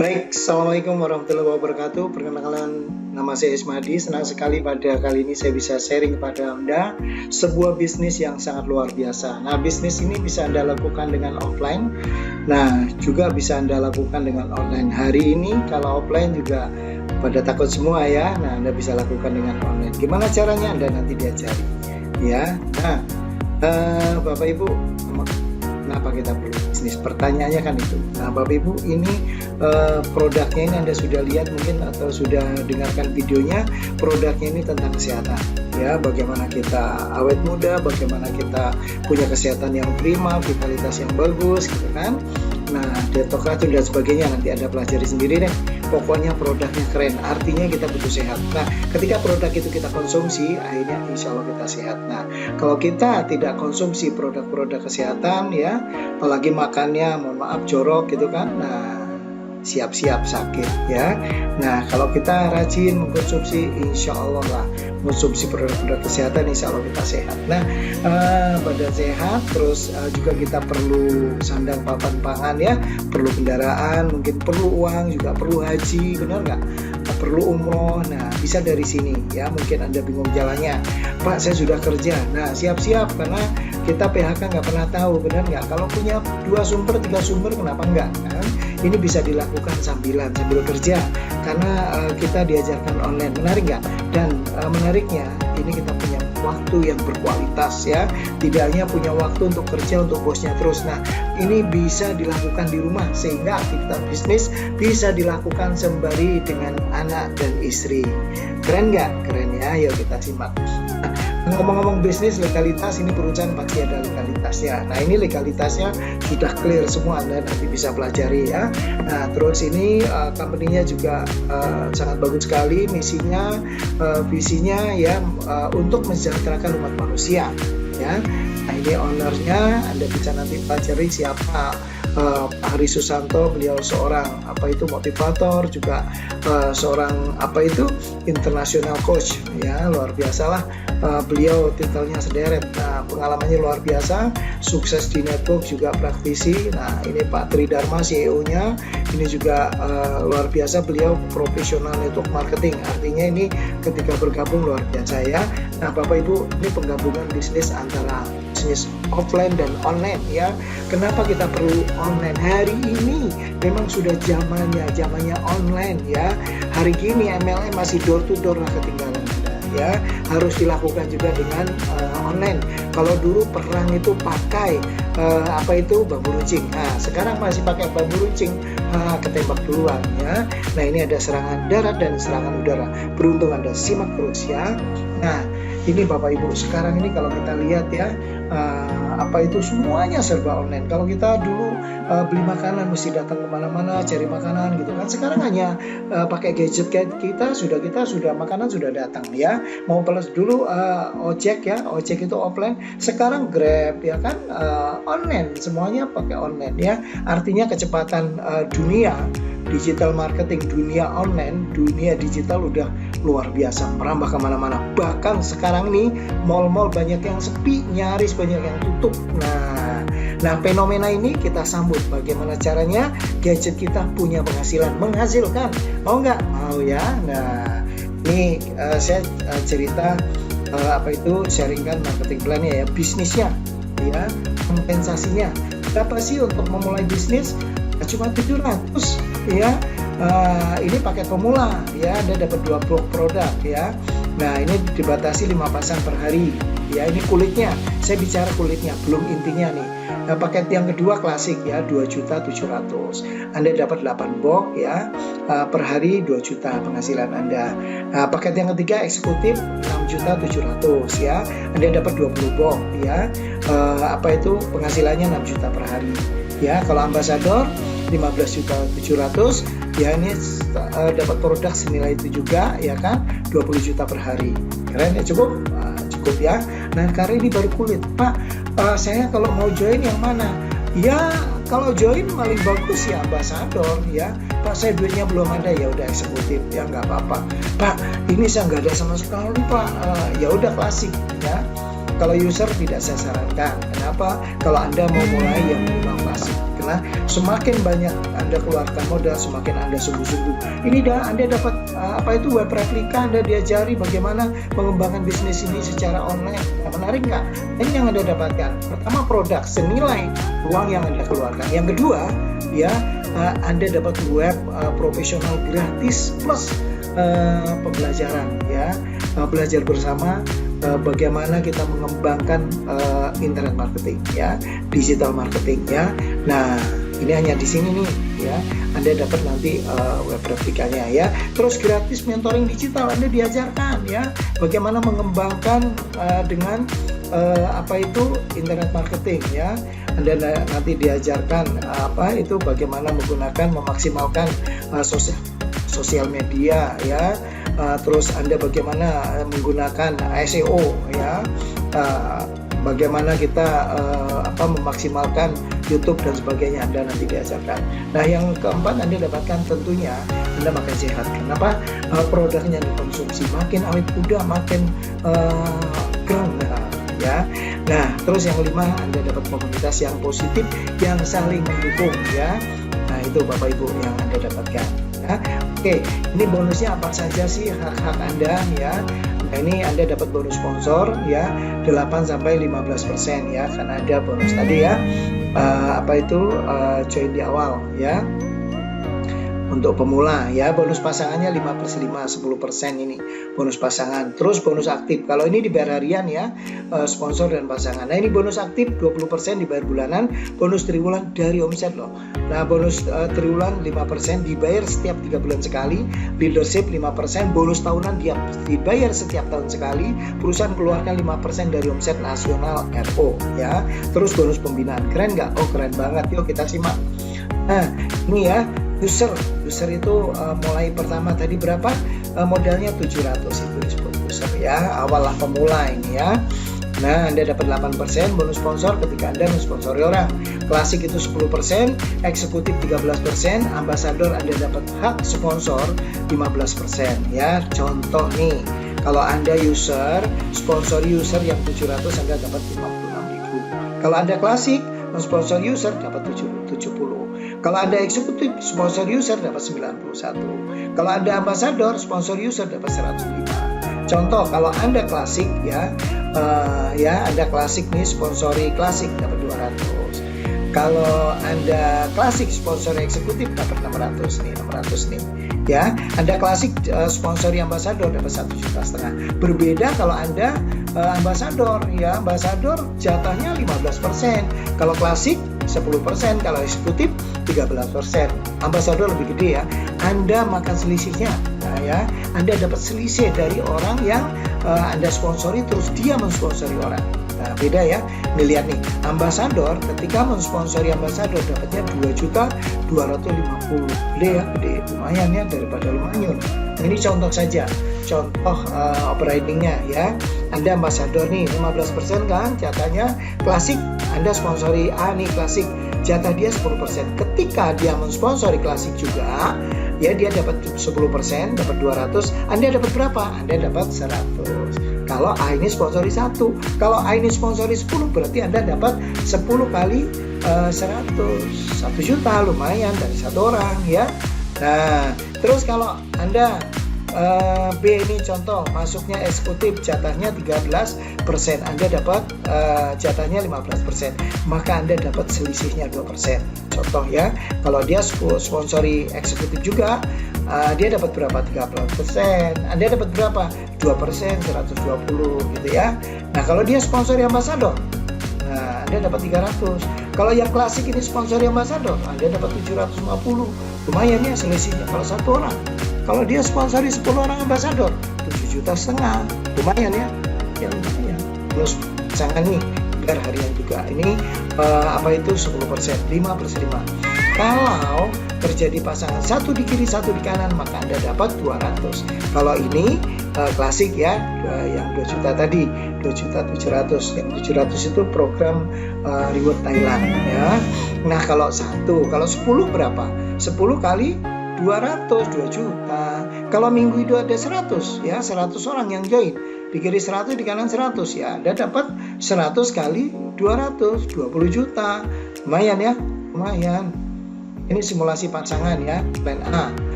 Baik, Assalamualaikum warahmatullahi wabarakatuh. Perkenalkan, nama saya Ismadi. Senang sekali pada kali ini saya bisa sharing kepada Anda sebuah bisnis yang sangat luar biasa. Nah, bisnis ini bisa Anda lakukan dengan offline. Nah, juga bisa Anda lakukan dengan online. Hari ini kalau offline juga pada takut semua ya. Nah, Anda bisa lakukan dengan online. Gimana caranya? Anda nanti diajari. Ya. Nah, Bapak Ibu, kenapa kita perlu bisnis? Pertanyaannya kan itu. Nah, Bapak Ibu, ini produknya ini Anda sudah lihat mungkin atau sudah dengarkan videonya. Produknya ini tentang kesehatan, ya, bagaimana kita awet muda, bagaimana kita punya kesehatan yang prima, vitalitas yang bagus, gitu kan. Nah, detox dan sebagainya nanti Anda pelajari sendiri deh. Pokoknya produknya keren, artinya kita butuh sehat. Nah, ketika produk itu kita konsumsi, akhirnya insya Allah kita sehat. Nah, kalau kita tidak konsumsi produk-produk kesehatan, ya, apalagi makannya, mohon maaf, jorok gitu kan, nah, siap-siap sakit, ya. Nah, kalau kita rajin mengkonsumsi, insya Allah lah, konsumsi produk-produk kesehatan, insya Allah kita sehat. Nah, badan sehat, terus juga kita perlu sandang papan pangan, ya, perlu kendaraan, mungkin perlu uang, juga perlu haji, benar nggak? Perlu umroh. Nah, bisa dari sini, ya. Mungkin Anda bingung jalannya, Pak, saya sudah kerja. Nah, siap-siap, karena kita PHK nggak pernah tahu, benar nggak? Kalau punya 2 sumber, 3 sumber, kenapa nggak? Kan? Ini bisa dilakukan sambil kerja, karena kita diajarkan online. Menarik nggak? Dan menariknya, ini kita punya waktu yang berkualitas, ya. Tidak hanya punya waktu untuk kerja untuk bosnya terus. Nah, ini bisa dilakukan di rumah, sehingga aktivitas bisnis bisa dilakukan sembari dengan anak dan istri. Keren nggak? Keren, ya. Yuk kita simak. Ngomong-ngomong bisnis legalitas, ini perusahaan pasti ada legalitasnya. Nah, ini legalitasnya sudah clear semua, Anda nanti bisa pelajari, ya. Nah, terus ini company-nya juga sangat bagus sekali, misinya, visinya, ya, untuk mensejahterakan umat manusia, ya. Nah, ini ownernya, Anda bisa nanti pelajari siapa. Pak Hari Susanto, beliau seorang motivator, juga seorang international coach, ya, luar biasa lah. Beliau titelnya sederet. Nah, pengalamannya luar biasa, sukses di network, juga praktisi. Nah, ini Pak Tridharma, CEO-nya, ini juga luar biasa, beliau profesional network marketing. Artinya ini ketika bergabung luar biasa, ya. Nah, Bapak Ibu, ini penggabungan bisnis antara bisnis offline dan online, ya. Kenapa kita perlu online? Hari ini memang sudah zamannya online, ya. Hari ini MLM masih door to door lah ketinggalan, ya. Harus dilakukan juga dengan online. Kalau dulu perang itu pakai bambu runcing. Nah, sekarang masih pakai bambu runcing, ketembak duluan, ya. Nah, ini ada serangan darat dan serangan udara. Beruntung Anda simak terus, ya. Nah, ini Bapak Ibu, sekarang ini kalau kita lihat, ya, semuanya serba online. Kalau kita dulu beli makanan mesti datang kemana-mana cari makanan, gitu kan. Sekarang hanya pakai gadget kita sudah makanan sudah datang, ya. Mau peles dulu ojek, ya, ojek itu offline. Sekarang Grab, ya kan, online, semuanya pakai online, ya. Artinya kecepatan dunia digital marketing, dunia online, dunia digital udah luar biasa, merambah kemana-mana. Bahkan sekarang nih mall-mall banyak yang sepi, nyaris banyak yang tutup. Nah, fenomena ini kita sambut. Bagaimana caranya? Gadget kita punya penghasilan, menghasilkan. Mau nggak? Mau, ya. Nah, ini saya cerita sharingkan marketing plan-nya, ya, bisnisnya, ya, kompensasinya. Berapa sih untuk memulai bisnis? Cuma 700, ya. Ini paket pemula, ya. Anda dapat 2 blok produk, ya. Nah, ini dibatasi 5 pasang per hari, ya. Ini kulitnya, saya bicara kulitnya, belum intinya nih. Nah, paket yang kedua klasik, ya, 2.700.000. Anda dapat 8 box, ya, per hari 2 juta penghasilan Anda. Nah, paket yang ketiga eksekutif 6.700.000, ya. Anda dapat 20 box, ya. Penghasilannya 6 juta per hari, ya. Kalau ambasador 15.700.000, ya, ini dapat produk senilai itu juga, ya kan, 20 juta per hari. Keren, ya. Cukup, ya. Nah, karena ini baru kulit, Pak, saya kalau mau join yang mana? Ya, kalau join paling bagus ya ambasador, ya. Pak, saya duitnya belum ada, ya udah eksekutif, ya, nggak apa-apa. Pak, ini saya nggak ada sama sekali, Pak. Ya udah klasik, ya. Kalau user tidak saya sarankan. Kenapa? Kalau Anda mau mulai yang memang klasik. Karena semakin banyak Anda keluarkan modal, semakin Anda sungguh-sungguh. Ini Anda dapat web replika, Anda diajari bagaimana mengembangkan bisnis ini secara online. Menarik nggak? Ini yang Anda dapatkan. Pertama, produk senilai uang yang Anda keluarkan. Yang kedua, ya, Anda dapat web profesional gratis plus pembelajaran, ya, belajar bersama bagaimana kita mengembangkan internet marketing, ya, digital marketing, ya. Nah, ini hanya di sini nih, ya. Anda dapat nanti web replikanya, ya. Terus gratis mentoring digital, Anda diajarkan, ya, bagaimana mengembangkan dengan internet marketing, ya. Anda nanti diajarkan bagaimana memaksimalkan sosial media, ya. Terus Anda bagaimana menggunakan SEO, ya, bagaimana kita memaksimalkan YouTube dan sebagainya, Anda nanti diajarkan. Nah, yang keempat Anda dapatkan tentunya Anda makan sehat. Kenapa? Produknya dikonsumsi makin awet muda, makin keren, ya. Nah, terus yang kelima Anda dapat komunitas yang positif yang saling mendukung, ya. Nah, itu Bapak Ibu yang Anda dapatkan. Oke, ini bonusnya apa saja sih hak-hak Anda, ya? Nah, ini Anda dapat bonus sponsor, ya, 8-15%, ya, karena ada bonus tadi, ya, join di awal, ya, untuk pemula, ya. Bonus pasangannya 5/5, 10% ini bonus pasangan. Terus bonus aktif, kalau ini dibayar harian, ya, sponsor dan pasangan. Nah, ini bonus aktif 20% dibayar bulanan, bonus triwulan dari omset loh. Nah, bonus triwulan 5% dibayar setiap 3 bulan sekali, leadership 5%, bonus tahunan dia dibayar setiap tahun sekali, perusahaan keluarkan 5% dari omset nasional RO, ya. Terus bonus pembinaan, keren nggak? Oh, keren banget, yuk kita simak. Nah, ini, ya, user itu mulai pertama tadi berapa? Modalnya 700 itu disebut user, ya, awal lah pemula ini, ya. Nah, Anda dapat 8% bonus sponsor ketika Anda mensponsori orang. Klasik itu 10%, eksekutif 13%, ambasador Anda dapat hak sponsor 15%, ya. Contoh nih, kalau Anda user, sponsor user yang 700 Anda dapat 56.000. Kalau Anda klasik, sponsor user dapat 70. Kalau Anda eksekutif, sponsor user dapat 91. Kalau Anda ambasador, sponsor user dapat 105. Contoh, kalau Anda klasik, ya, Anda klasik nih, sponsori klasik dapat 200. Kalau Anda klasik, sponsor eksekutif dapat 600 nih, ya. Anda klasik, sponsori ambasador dapat 1,5 juta. Berbeda kalau Anda ambasador, ya, ambasador jatahnya 15%. Kalau klasik 10%, kalau eksekutif 13%. Ambasador lebih gede, ya. Anda makan selisihnya, nah, ya. Anda dapat selisih dari orang yang Anda sponsori, terus dia mensponsori orang. Nah, beda, ya. Ini lihat nih, ambasador ketika mensponsori ambasador dapatnya 2.250.000. Gede, ya, gede, lumayan, ya, daripada lumayan. Nah, ini contoh saja, contoh operatingnya, ya. Anda ambasador nih 15% kan jatahnya. Klasik Anda sponsori A nih, klasik jatah dia 10%. Ketika dia mensponsori klasik juga, ya, dia dapat 10%, dapat 200. Anda dapat berapa? Anda dapat 100. Kalau A ini sponsori 1, kalau A ini sponsori 10, berarti Anda dapat 10 kali 100, 1 juta, lumayan dari satu orang, ya. Nah, terus kalau Anda B ini contoh, masuknya eksekutif, jatahnya 13%, Anda dapat jatahnya 15%, maka Anda dapat selisihnya 2%. Contoh, ya, kalau dia sponsori eksekutif juga, dia dapat berapa? 30%. Anda dapat berapa? 2%, 120 gitu, ya. Nah, kalau dia sponsori ambasador, nah, Anda dapat 300. Kalau yang klasik ini sponsori ambasador, Anda dapat 750. Lumayan, ya, selisihnya kalau satu orang. Kalau dia sponsori 10 orang ambasador, 7,5 juta. Lumayan, ya. Ya, lumayan. Terus jangan nih, biar harian juga. Ini 10%, 5/5. Kalau terjadi pasangan satu di kiri, satu di kanan, maka Anda dapat 200. Kalau ini klasik, ya, yang 2 juta tadi, 2.700.000. Yang 700 itu program reward Thailand, ya. Nah, kalau 10 berapa? 10 kali 200, 2 juta. Kalau minggu itu ada 100, ya, 100 orang yang join. Di kiri 100, di kanan 100, ya. Anda dapat 100 kali 200, 20 juta. Lumayan, ya. lumayan. Ini simulasi pasangan ya, plan A.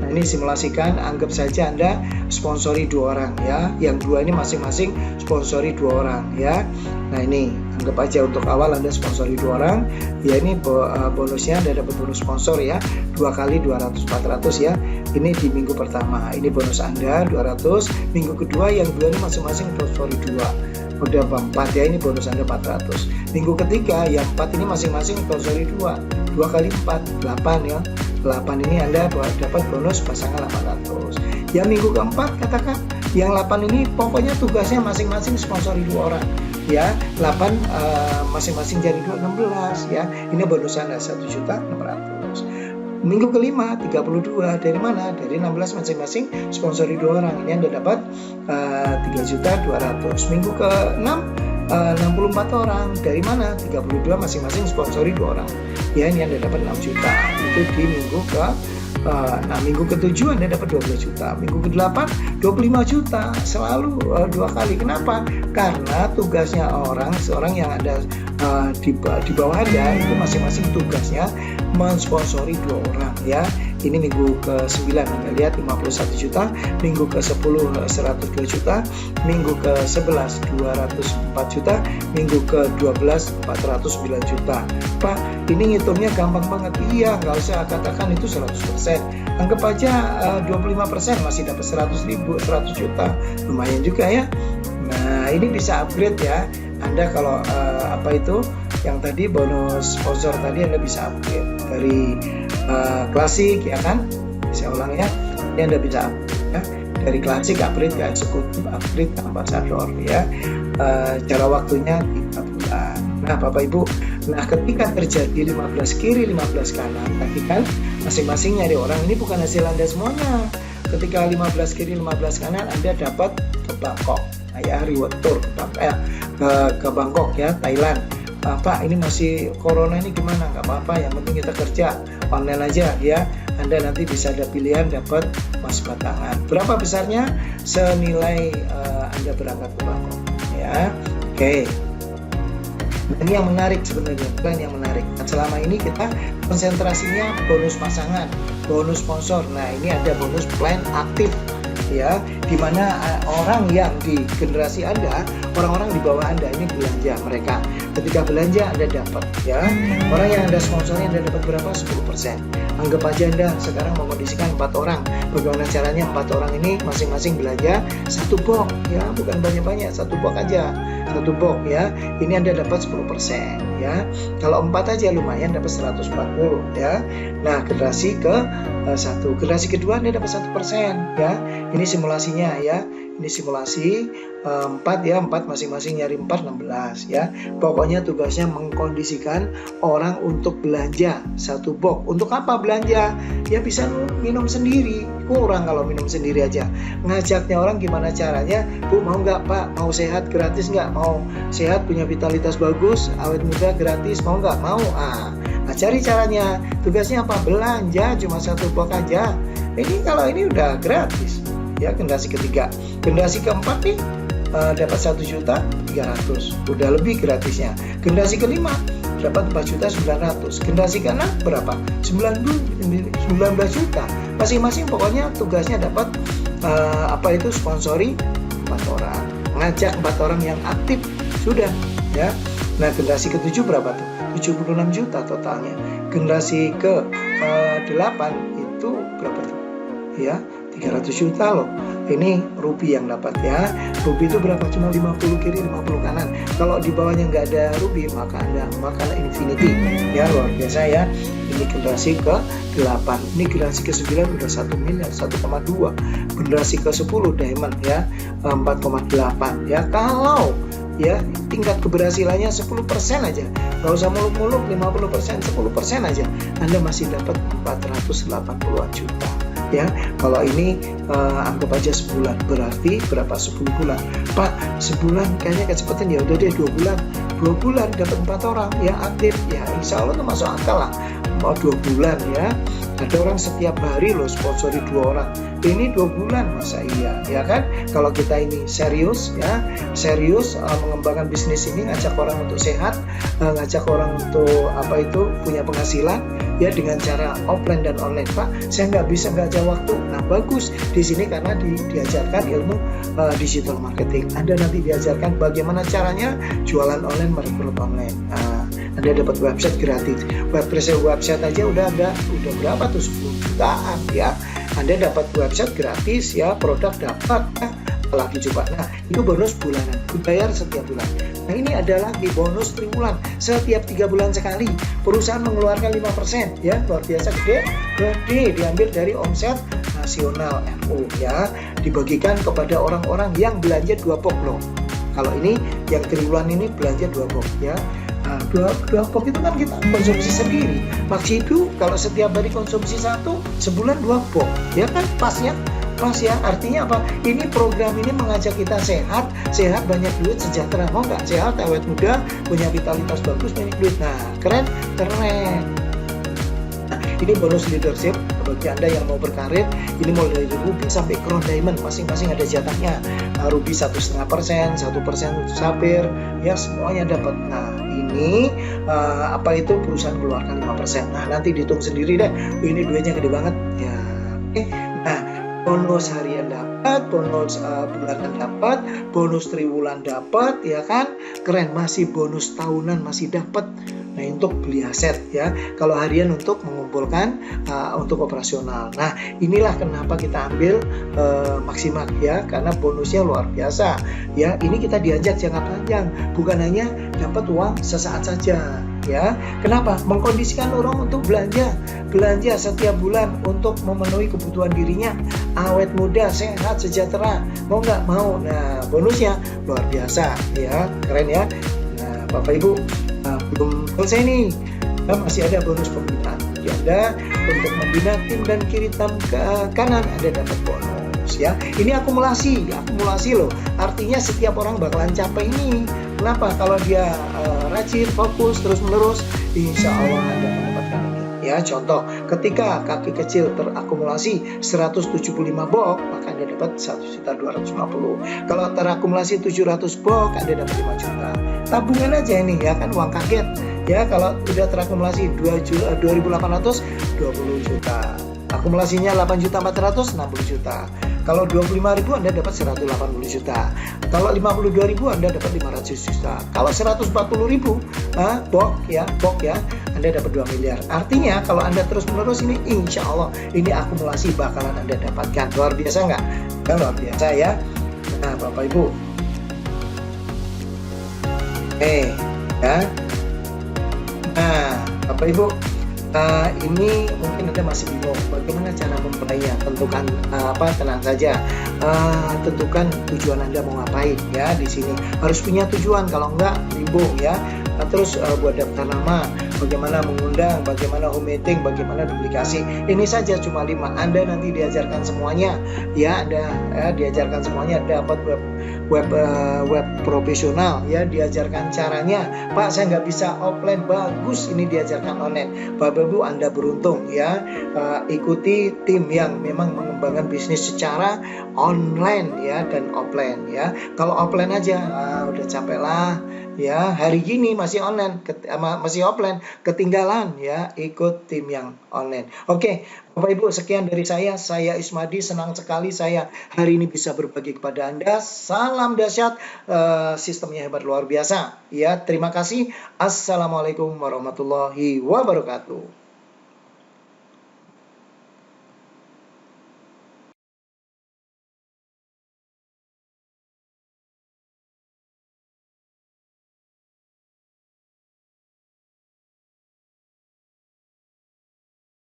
Nah, ini simulasikan, anggap saja Anda sponsori 2 orang ya. Yang 2 ini masing-masing sponsori 2 orang ya. Nah, ini anggap aja untuk awal Anda sponsori 2 orang. Ya, ini bonusnya Anda dapat bonus sponsor ya. 2 kali 200-400 ya. Ini di minggu pertama. Ini bonus Anda 200. Minggu kedua yang 2 ini masing-masing sponsori 2. Udah 4 ya, ini bonus Anda 400. Minggu ketiga yang 4 ini masing-masing sponsori 2. 2 kali 4, 8 ya. 8 ini Anda dapat bonus pasangan 800. Yang minggu keempat katakan yang 8 ini pokoknya tugasnya masing-masing sponsori 2 orang ya. 8 masing-masing jadi 16 ya. Ini bonus Anda 1.600.000. Minggu kelima 32 dari mana? Dari 16 masing-masing sponsori 2 orang. Ini Anda dapat 3.200.000. Minggu ke-6 64 orang. Dari mana? 32 masing-masing sponsori 2 orang. Ya, ini Anda dapat 6 juta. Itu di minggu ke minggu ke-7 Anda dapat 12 juta. Minggu ke-8 25 juta. Selalu 2 kali. Kenapa? Karena tugasnya seorang yang ada di bawah Anda itu masing-masing tugasnya mensponsori 2 orang ya. Ini minggu ke-9 Anda lihat 51 juta, minggu ke-10 102 juta, minggu ke-11 204 juta, minggu ke-12 409 juta. Pak, ini ngitungnya gampang banget. Iya, nggak usah katakan itu 100%. Anggap aja 25% masih dapat 100 juta. Lumayan juga ya. Nah, ini bisa upgrade ya. Anda kalau yang tadi bonus sponsor tadi Anda bisa upgrade dari klasik ya kan, saya ulang ya, ini Anda bisa upgrade ya, dari klasik upgrade ke eksekutif, upgrade ke ambasador ya. Cara waktunya 3 bulan. Nah Bapak Ibu, nah ketika terjadi 15 kiri 15 kanan tadi kan masing-masing nyari orang, ini bukan hasil Anda semuanya. Ketika 15 kiri 15 kanan Anda dapat ke Bangkok ya, reward tour ke Bangkok ya, Thailand. Pak, ini masih corona ini gimana? Nggak apa-apa, yang penting kita kerja online aja ya. Anda nanti bisa ada pilihan dapat emas batangan. Berapa besarnya? Senilai Anda berangkat ke Bangkok ya. Oke. Ini yang menarik sebenarnya, bukan yang menarik. Nah, selama ini kita konsentrasinya bonus pasangan, bonus sponsor. Nah, ini ada bonus plan aktif ya, dimana orang yang di generasi Anda, orang-orang di bawah Anda ini belanja mereka. Ketika belanja Anda dapat ya, orang yang Anda sponsori Anda dapat berapa? 10%. Anggap aja Anda sekarang mengkondisikan 4 orang. Bagaimana caranya? 4 orang ini masing-masing belanja 1 box ya, bukan banyak-banyak, 1 box aja. 1 box ya. Ini Anda dapat 10% ya. Kalau 4 aja lumayan dapat 140 ya. Nah, generasi ke-1, generasi kedua Anda dapat 1% ya. Ini simulasinya ya. Ini simulasi 4 ya, 4 masing-masing nyari 4, 16 ya. Pokoknya tugasnya mengkondisikan orang untuk belanja 1 box. Untuk apa belanja? Ya bisa minum sendiri. Kurang kalau minum sendiri aja. Ngajaknya orang gimana caranya? Bu, mau nggak Pak? Mau sehat gratis nggak? Mau sehat punya vitalitas bagus, awet muda gratis, mau nggak? Mau. Nah, cari caranya. Tugasnya apa? Belanja cuma 1 box aja. Ini kalau ini udah gratis. Ya, generasi ketiga. Generasi keempat nih dapat 1.300.000, udah lebih gratisnya. Generasi kelima dapat 4.900.000. Generasi keenam berapa? 19 juta. Masing-masing pokoknya tugasnya dapat sponsori 4 orang, ngajak 4 orang yang aktif sudah ya. Nah, generasi ke-7 berapa tuh? 76 juta totalnya. Generasi ke-8 itu berapa tuh? Ya, 300 juta loh. Ini Ruby yang dapat ya. Ruby itu berapa? Cuma 50 kiri 50 kanan. Kalau di bawahnya nggak ada Ruby maka Anda makan Infinity ya, luar biasa ya. Ini generasi ke-8. Ini generasi ke-9 udah 1 miliar 1,2. Generasi ke-10 Diamond ya 4,8 ya. Kalau ya tingkat keberhasilannya 10% aja, nggak usah muluk-muluk 50%, 10% aja Anda masih dapat 480 juta ya. Kalau ini anggap aja sebulan, berarti berapa? 10 bulan Pak, sebulan kayaknya kecepatan, ya udah deh 2 bulan dapat 4 orang ya aktif ya, insya Allah itu masuk akal lah. Mau 2 bulan ya, Ada orang setiap hari loh sponsori 2 orang. Ini 2 bulan, masa iya, ya kan? Kalau kita ini serius ya, serius mengembangkan bisnis ini, ngajak orang untuk sehat, ngajak orang untuk punya penghasilan ya dengan cara offline dan online. Pak, saya nggak ada waktu. Nah, bagus di sini karena diajarkan ilmu digital marketing. Anda nanti diajarkan bagaimana caranya jualan online, merekrut online. Anda dapat website gratis. Website aja udah berapa tuh, 10 jutaan ya. Anda dapat website gratis ya, produk dapat ya. Apalagi coba. Nah, itu bonus bulanan, dibayar setiap bulan. Nah, ini adalah di bonus triwulan, setiap 3 bulan sekali. Perusahaan mengeluarkan 5% ya, luar biasa gede, diambil dari omset nasional FO ya, dibagikan kepada orang-orang yang belanja 2 box loh. Kalau ini yang triwulan ini belanja 2 box ya. Nah, 2 box itu kan kita konsumsi sendiri. Maksud itu kalau setiap hari konsumsi 1, sebulan 2 box ya kan, pas ya. Artinya apa? Ini program ini mengajak kita sehat, banyak duit, sejahtera. Mau nggak sehat, awet muda, punya vitalitas bagus, banyak duit. Nah, keren. Nah, ini bonus leadership bagi Anda yang mau berkarir. Ini mulai dari Ruby sampai Crown Diamond, masing-masing ada jatahnya. Ruby 1,5%, 1% untuk Sapphire, ya semuanya dapat. Nah, ini perusahaan keluarkan 5%. Nah, nanti dihitung sendiri deh. Ini duitnya gede banget. Ya, oke. Nah, bonus harian dapat, bonus bulanan dapat, bonus triwulan dapat, ya kan? Keren, masih bonus tahunan masih dapat. Nah, untuk beli aset ya. Kalau harian untuk mengumpulkan untuk operasional. Nah, inilah kenapa kita ambil Maximax ya, karena bonusnya luar biasa. Ya, ini kita diajak jangka panjang, bukan hanya dapat uang sesaat saja. Ya, kenapa? Mengkondisikan orang untuk belanja setiap bulan untuk memenuhi kebutuhan dirinya, awet muda, sehat, sejahtera. Mau nggak mau? Nah, bonusnya luar biasa ya, keren ya. Nah, Bapak Ibu, belum selesai nih, masih ada bonus pembinaan. Jadi Anda untuk membina tim dan kiri tam ke kanan, Anda dapat bonus ya. Ini akumulasi loh. Artinya setiap orang bakalan capai ini. Kenapa? Kalau dia rajin, fokus, terus menerus, insya Allah Anda mendapatkan ini. Ya, contoh, ketika kaki kecil terakumulasi 175 box, maka Anda dapat 1.250. Kalau terakumulasi 700 box, Anda dapat 5 juta. Tabungan aja ini ya kan, uang kaget. Ya, kalau sudah terakumulasi 2.800, 20 juta. Akumulasinya 8.400, 60 juta. Kalau 25.000 Anda dapat 180 juta. Kalau 52.000 Anda dapat 500 juta. Kalau 140.000 box ya, Anda dapat 2 miliar. Artinya kalau Anda terus menerus ini, insya Allah ini akumulasi bakalan Anda dapatkan. Luar biasa nggak? Kan luar biasa ya. Nah, Bapak Ibu, ya. Nah, Bapak Ibu, ini mungkin Anda masih bingung bagaimana cara memulainya. Tenang saja, tentukan tujuan Anda mau ngapain ya. Di sini harus punya tujuan, kalau enggak bingung ya. Terus buat daftar nama, bagaimana mengundang, bagaimana home meeting, bagaimana duplikasi. Ini saja cuma 5. Anda nanti diajarkan semuanya ya. Anda diajarkan semuanya, dapat web profesional ya, diajarkan caranya. Pak, saya nggak bisa offline, bagus ini diajarkan online. Bapak Ibu, Anda beruntung ya, ikuti tim yang memang mengembangkan bisnis secara online ya dan offline ya. Kalau offline aja udah capek lah ya, hari gini masih masih offline, ketinggalan ya, ikut tim yang online. Oke, Bapak Ibu, sekian dari saya Ismadi, senang sekali saya hari ini bisa berbagi kepada Anda. Salam dahsyat, sistemnya hebat luar biasa ya. Terima kasih. Assalamualaikum warahmatullahi wabarakatuh.